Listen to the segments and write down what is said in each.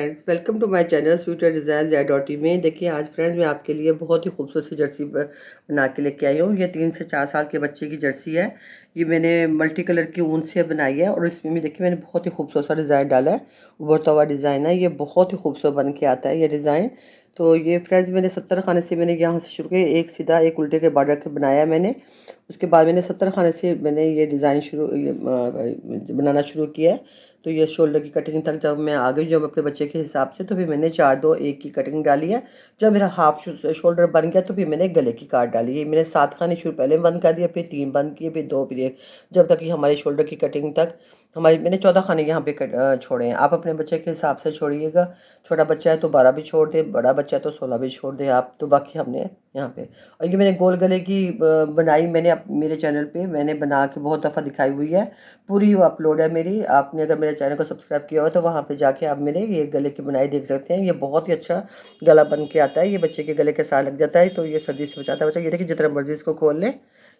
Friends, welcome to my channel sweet design ZOT में। देखिए आज फ्रेंड्स मैं आपके लिए बहुत ही खूबसूरत सी जर्सी बना के लेके आई हूँ। ये 3 से 4 साल के बच्चे की जर्सी है। ये मैंने मल्टी कलर की ऊन से बनाई है और इसमें भी देखिए मैंने बहुत ही खूबसूरत सा डिज़ाइन डाला है। उभरता हुआ डिज़ाइन है, ये बहुत ही खूबसूरत बन के आता है ये डिज़ाइन। तो ये फ्रेंड्स मैंने 70 खाने से मैंने यहाँ से शुरू किया, एक सीधा एक उल्टे के बॉर्डर के बनाया मैंने। उसके बाद मैंने 70 खाने से मैंने ये डिज़ाइन बनाना शुरू किया है। तो ये शोल्डर की कटिंग तक जब मैं आ गई, जब अपने बच्चे के हिसाब से, तो फिर मैंने 4 2 1 की कटिंग डाली है। जब मेरा हाफ शोल्डर बन गया तो फिर मैंने गले की काट डाली है। मैंने 7 खाने शुरू पहले बंद कर दिया, फिर 3 बंद किए, फिर 2, फिर 1, जब तक कि हमारे शोल्डर की कटिंग तक हमारी मैंने 14 खाने यहाँ पे छोड़े हैं। आप अपने बच्चे के हिसाब से छोड़िएगा। छोटा बच्चा है तो 12 भी छोड़ दे, बड़ा बच्चा है तो 16 भी छोड़ दे आप। तो बाकी हमने यहाँ पे, और ये मैंने गोल गले की बनाई मैंने मेरे चैनल पे मैंने बना के बहुत दफ़ा दिखाई हुई है। पूरी वो अपलोड है मेरी। आपने अगर मेरे चैनल को सब्सक्राइब किया हो तो वहाँ पे जाके आप मेरे ये गले की बुनाई देख सकते हैं। ये बहुत ही अच्छा गला बन के आता है। ये बच्चे के गले के साथ लग जाता है तो ये सर्दी से बचाता है बच्चा। ये देखिए जितना मर्जी इसको खोल लें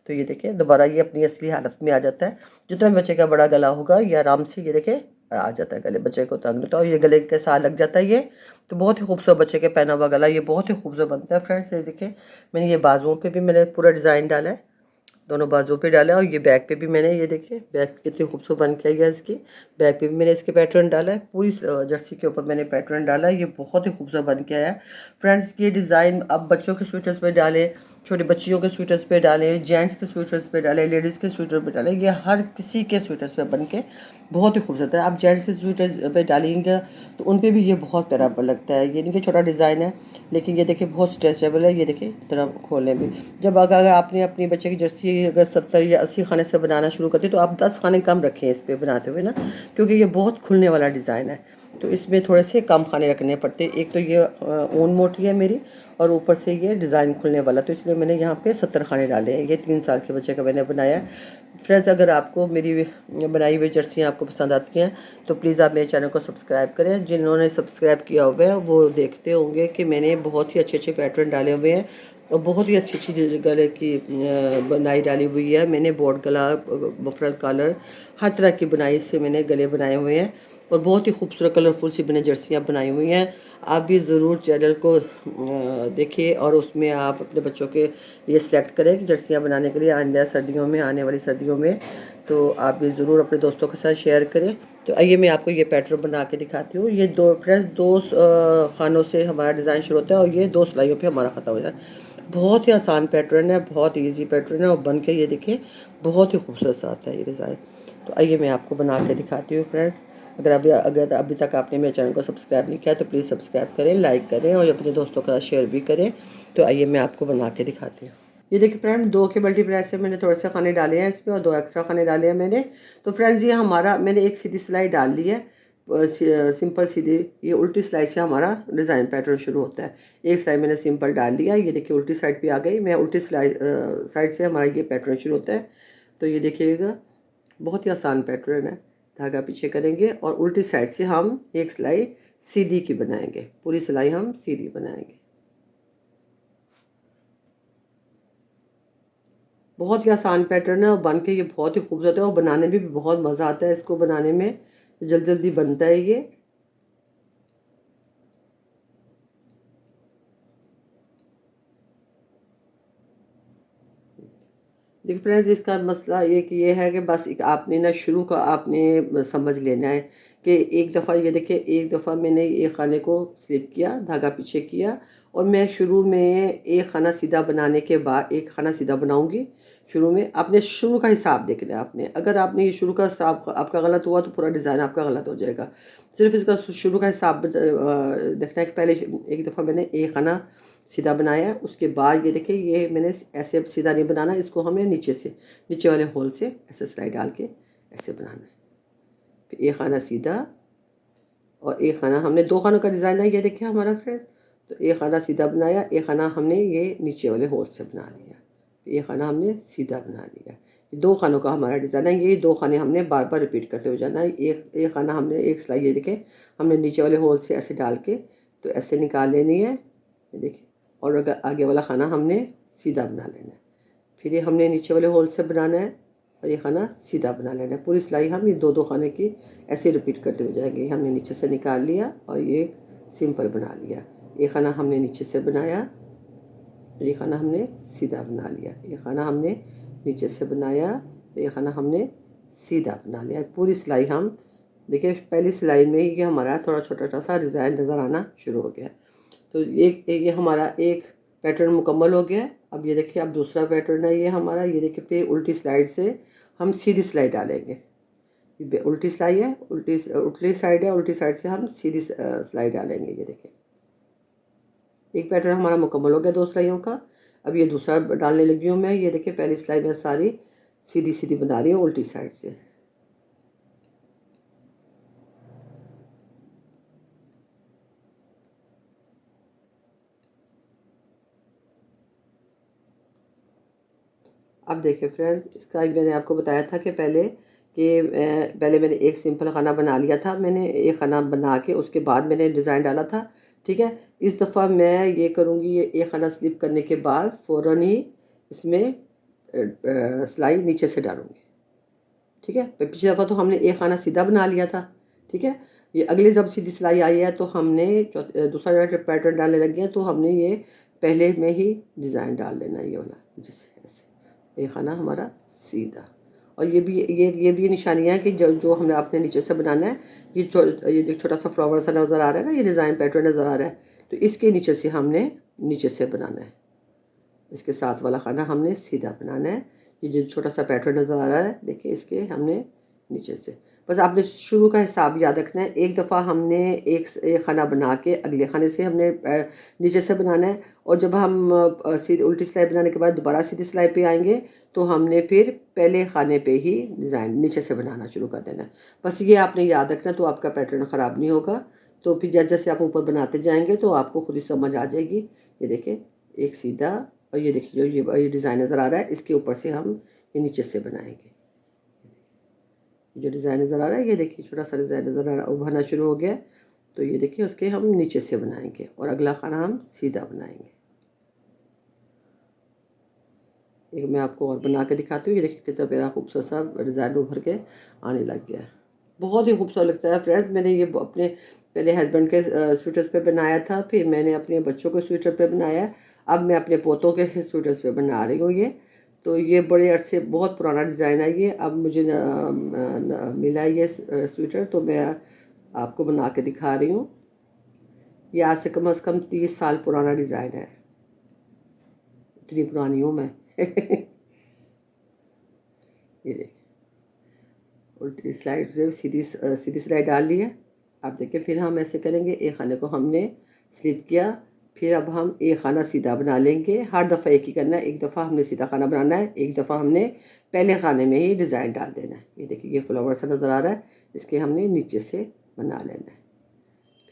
तो ये देखिए दोबारा ये अपनी असली हालत में आ जाता है। जितना बच्चे का बड़ा गला होगा ये आराम से ये देखिए आ जाता है गले, बच्चे को तंग होता है और ये गले के साथ लग जाता है। ये तो बहुत ही खूबसूरत बच्चे के पहना हुआ गला ये बहुत ही खूबसूरत बनता है फ्रेंड्स। ये देखिए मैंने ये बाजुओं पे भी मैंने पूरा डिज़ाइन डाला है, दोनों बाजुओं पे डाला है। और ये बैक पे भी मैंने, ये देखिए बैक कितनी खूबसूरत बन के आई है इसकी। बैक पे भी मैंने इसके पैटर्न डाला है, पूरी जर्सी के ऊपर मैंने पैटर्न डाला है। ये बहुत ही खूबसूरत बन के आया है फ्रेंड्स। ये डिज़ाइन अब बच्चों के स्वेटर्स पे डालें, छोटे बच्चियों के स्वेटर्स पे डालें, जेंट्स के स्वेटर्स पे डालें, लेडीज़ के स्वेटर पे डालें, ये हर किसी के स्वेटर्स पे बन के बहुत ही खूबसूरत है। आप जेंट्स के स्वेटर पे डालेंगे तो उन पे भी ये बहुत प्यारा लगता है। ये देखिए छोटा डिज़ाइन है लेकिन ये देखिए बहुत स्ट्रेचेबल है। ये देखिए तरह खोलने में, जब अगर आपने अपने बच्चे की जर्सी अगर 70 या 80 खाने से बनाना शुरू करते तो आप 10 खाने कम रखें इस पे बनाते हुए ना, क्योंकि ये बहुत खुलने वाला डिज़ाइन है। तो इसमें थोड़े से कम खाने रखने पड़ते। एक तो ये ऊन मोटी है मेरी और ऊपर से ये डिज़ाइन खुलने वाला, तो इसलिए मैंने यहाँ पे 70 खाने डाले हैं। ये 3 साल के बच्चे का मैंने बनाया है फ्रेंड्स। अगर आपको मेरी बनाई हुई जर्सियाँ आपको पसंद आती हैं तो प्लीज़ आप मेरे चैनल को सब्सक्राइब करें। जिन्होंने सब्सक्राइब किया हुआ है वो देखते होंगे कि मैंने बहुत ही अच्छे अच्छे पैटर्न डाले हुए हैं और बहुत ही अच्छी अच्छी गले की बुनाई डाली हुई है मैंने। बोर्ड गला, मफरल कॉलर, हर तरह की बुनाई से मैंने गले बनाए हुए हैं और बहुत ही खूबसूरत कलरफुल सी मैंने जर्सियाँ बनाई हुई हैं। आप भी ज़रूर चैनल को देखिए और उसमें आप अपने बच्चों के लिए सिलेक्ट करें कि जर्सियाँ बनाने के लिए आइंदा सर्दियों में, आने वाली सर्दियों में। तो आप भी ज़रूर अपने दोस्तों के साथ शेयर करें। तो आइए मैं आपको ये पैटर्न बना के दिखाती हूँ। ये दो फ्रेंड्स, 2 खानों से हमारा डिज़ाइन शुरू होता है और ये 2 सिलाइयों पे हमारा ख़त्म हो जाता है। बहुत ही आसान पैटर्न है, बहुत ईजी पैटर्न है और बन के ये देखिए बहुत ही खूबसूरत सा आता है ये डिज़ाइन। तो आइए मैं आपको बना के दिखाती हूँ फ्रेंड्स। अगर अभी तक आपने मेरे चैनल को सब्सक्राइब नहीं किया तो प्लीज़ सब्सक्राइब करें, लाइक करें और अपने दोस्तों के साथ शेयर भी करें। तो आइए मैं आपको बना के दिखाती हूँ। ये देखिए फ्रेंड 2 के मल्टीप्लाई से मैंने थोड़े से खाने डाले हैं इसमें और 2 एक्स्ट्रा खाने डाले हैं मैंने। तो फ्रेंड्स ये हमारा, मैंने एक सीधी सिलाई डाल ली है, सिंपल सीधी। ये उल्टी सिलाई से हमारा डिज़ाइन पैटर्न शुरू होता है। एक सिलाई मैंने सिंपल डाल लिया, ये देखिए उल्टी साइड पे आ गई। मैं उल्टी सिलाई साइड से हमारा ये पैटर्न शुरू होता है। तो ये देखिएगा बहुत ही आसान पैटर्न है। धागा पीछे करेंगे और उल्टी साइड से हम एक सिलाई सीधी की बनाएंगे, पूरी सिलाई हम सीधी बनाएंगे। बहुत ही आसान पैटर्न है और बन के ये बहुत ही खूबसूरत है और बनाने में भी बहुत मज़ा आता है। इसको बनाने में जल्दी जल्दी बनता है ये। देखिए फ्रेंड्स इसका मसला ये है कि बस एक आपने ना शुरू का आपने समझ लेना है कि एक दफ़ा ये देखिए, एक दफ़ा मैंने एक खाने को स्लिप किया, धागा पीछे किया और मैं शुरू में एक खाना सीधा बनाने के बाद एक खाना सीधा बनाऊंगी। शुरू में आपने शुरू का हिसाब देखना है आपने। अगर आपने ये शुरू का हिसाब आपका गलत हुआ तो पूरा डिज़ाइन आपका गलत हो जाएगा। सिर्फ इसका शुरू का हिसाब देखना है कि पहले एक दफ़ा मैंने एक खाना सीधा बनाया है, उसके बाद ये देखिए ये मैंने ऐसे सीधा नहीं बनाना, इसको हमें नीचे से, नीचे वाले होल से ऐसे सिलाई डाल के ऐसे बनाना है। फिर एक खाना सीधा और एक खाना, हमने 2 खानों का डिज़ाइन है ये देखिए हमारा फ्रेंड। तो एक खाना सीधा बनाया, एक खाना हमने ये नीचे वाले होल से बना लिया, एक खाना हमने सीधा बना लिया। 2 खानों का हमारा डिज़ाइन है। ये 2 खाने हमने बार बार रिपीट करते हुए जाना है। एक खाना हमने एक सिलाई ये देखें हमने नीचे वाले होल से ऐसे डाल के तो ऐसे निकाल लेनी है, ये देखिए। और अगर आगे वाला खाना हमने सीधा बना लेना है। फिर ये हमने नीचे वाले होल से बनाना है और ये खाना सीधा बना लेना है। पूरी सिलाई हम ये दो दो खाने की ऐसे रिपीट करते हुए जाएंगे। ये हमने नीचे से निकाल लिया और ये सिंपल बना लिया। ये खाना हमने नीचे से बनाया, ये खाना हमने सीधा बना लिया। ये खाना हमने नीचे से बनाया, तो ये खाना हमने सीधा बना लिया। पूरी सिलाई हम देखिए, पहली सिलाई में ही ये हमारा थोड़ा छोटा छोटा सा डिज़ाइन नज़र आना शुरू हो गया। तो ये हमारा एक पैटर्न मुकम्मल हो गया। अब ये देखिए, अब दूसरा पैटर्न है ये हमारा। ये देखिए, फिर उल्टी साइड से हम सीधी सिलाई डालेंगे। ये उल्टी सिलाई है, उल्टी साइड है, उल्टी साइड से हम सीधी सिलाई डालेंगे। ये देखिए, एक पैटर्न हमारा मुकम्मल हो गया दो सिलाइयों का। अब ये दूसरा डालने लगी हूँ मैं। ये देखिए, पहली सिलाई में सारी सीधी सीधी बना रही हूँ उल्टी साइड से। अब देखिए फ्रेंड्स, इसका मैंने आपको बताया था कि पहले मैंने एक सिंपल खाना बना लिया था। मैंने एक खाना बना के उसके बाद मैंने डिज़ाइन डाला था, ठीक है। इस दफ़ा मैं ये करूँगी, ये एक खाना स्लिप करने के बाद फ़ौरन ही इसमें सिलाई नीचे से डालूँगी, ठीक है। पिछली दफ़ा तो हमने एक खाना सीधा बना लिया था, ठीक है। ये अगली जब सीधी सिलाई आई है तो हमने दूसरा पैटर्न डालने लगे हैं, तो हमने ये पहले में ही डिज़ाइन डाल लेना है, ये वाला जैसे ऐसे। ये खाना हमारा सीधा, और ये भी निशानियाँ है कि जो हमने आपने नीचे से बनाना है। ये जो छोटा सा फ्लावर सा नज़र आ रहा है ना, ये डिज़ाइन पैटर्न नज़र आ रहा है, तो इसके नीचे से हमने नीचे से बनाना है। इसके साथ वाला खाना हमने सीधा बनाना है। ये जो छोटा सा पैटर्न नज़र आ रहा है, देखिए, इसके हमने नीचे से, बस आपने शुरू का हिसाब याद रखना है। एक दफ़ा हमने एक खाना बना के अगले खाने से हमने नीचे से बनाना है, और जब हम सीधी उल्टी सिलाई बनाने के बाद दोबारा सीधी सिलाई पे आएंगे तो हमने फिर पहले खाने पे ही डिज़ाइन नीचे से बनाना शुरू कर देना है। बस ये आपने याद रखना, तो आपका पैटर्न ख़राब नहीं होगा। तो फिर जैसे जैसे आप ऊपर बनाते जाएंगे तो आपको खुद ही समझ आ जाएगी। ये देखें, एक सीधा, और ये देखिए जो ये डिज़ाइन नज़र आ रहा है, इसके ऊपर से हम ये नीचे से बनाएंगे। जो डिज़ाइन नज़र आ रहा है, ये देखिए छोटा सा डिज़ाइन नज़र आ रहा है, उभरना शुरू हो गया। तो ये देखिए, उसके हम नीचे से बनाएंगे और अगला खाना हम सीधा बनाएंगे। एक मैं आपको और बना के दिखाती हूँ। ये देखिए कितना प्यारा खूबसूरत सा डिज़ाइन उभर के आने लग गया है। बहुत ही खूबसूरत लगता है फ्रेंड्स। मैंने ये अपने पहले हस्बैंड के स्वेटर्स पे बनाया था, फिर मैंने अपने बच्चों के स्वेटर पे बनाया, अब मैं अपने पोतों के स्वेटर्स पे बना रही हूँ ये। तो ये बड़े अरसे, बहुत पुराना डिज़ाइन है ये। अब मुझे मिला ये स्वेटर, तो मैं आपको बना के दिखा रही हूँ। ये आज से कम 30 साल पुराना डिज़ाइन है। इतनी पुरानी हूँ मैं। ये देखिए, उल्टी स्लाइड से सीधी सिलाई डाल ली है। अब देखिए, फिर हम ऐसे करेंगे, एक खाने को हमने स्लिप किया, फिर अब हम एक खाना सीधा बना लेंगे। हर दफ़ा एक ही करना है, एक दफ़ा हमने सीधा खाना बनाना है, एक दफ़ा हमने पहले खाने में ही डिज़ाइन डाल देना है। ये देखिए, ये फ्लावर सा नज़र आ रहा है, इसके हमने नीचे से बना लेना है।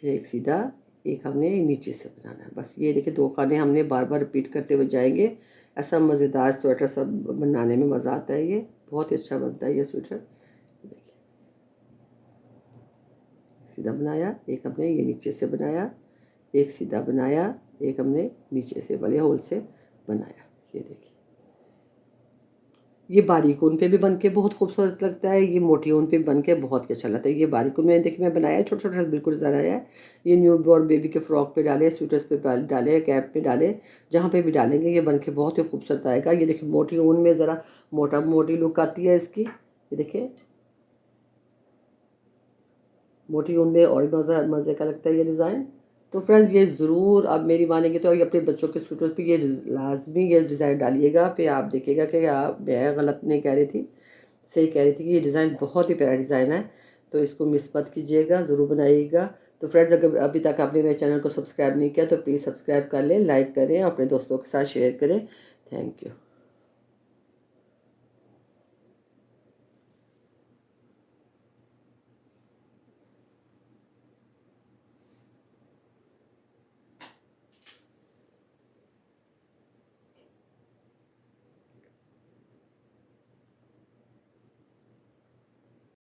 फिर एक सीधा, एक हमने नीचे से बनाना है। बस ये देखिए, दो खाने हमने बार बार रिपीट करते हुए जाएंगे। ऐसा मज़ेदार स्वेटर सब बनाने में मज़ा आता है। ये बहुत ही अच्छा बनता है ये स्वेटर। सीधा बनाया, एक हमने ये नीचे से बनाया, एक सीधा बनाया, एक हमने नीचे से वाले होल से बनाया। ये देखिए, ये बारीक ऊन पे भी बन के बहुत खूबसूरत लगता है, ये मोटी ऊन पे भी बन के बहुत ही अच्छा लगता है। ये बारीक ऊन में देखिए मैं बनाया, छोटा छोटा बिल्कुल ज़रा है। ये न्यू बॉर्न बेबी के फ्रॉक पे डाले, स्वेटर्स पे डाले, कैप पे डाले, जहाँ पे भी डालेंगे ये बन के बहुत ही खूबसूरत आएगा। ये देखिए, मोटी ऊन में ज़रा मोटी लुक आती है इसकी। ये देखिए, मोटी ऊन में और मज़े का लगता है ये डिज़ाइन। तो फ्रेंड्स, ये ज़रूर आप मेरी मानेंगे तो ये अपने बच्चों के स्वेटर्स पे ये लाजमी ये डिज़ाइन डालिएगा। फिर आप देखिएगा कि आप, मैं गलत नहीं कह रही थी, सही कह रही थी कि ये डिज़ाइन बहुत ही प्यारा डिज़ाइन है। तो इसको मिस मत कीजिएगा, ज़रूर बनाइएगा। तो फ्रेंड्स, अगर अभी तक आपने मेरे चैनल को सब्सक्राइब नहीं किया तो प्लीज़ सब्सक्राइब कर लें, लाइक करें, अपने दोस्तों के साथ शेयर करें। Thank you.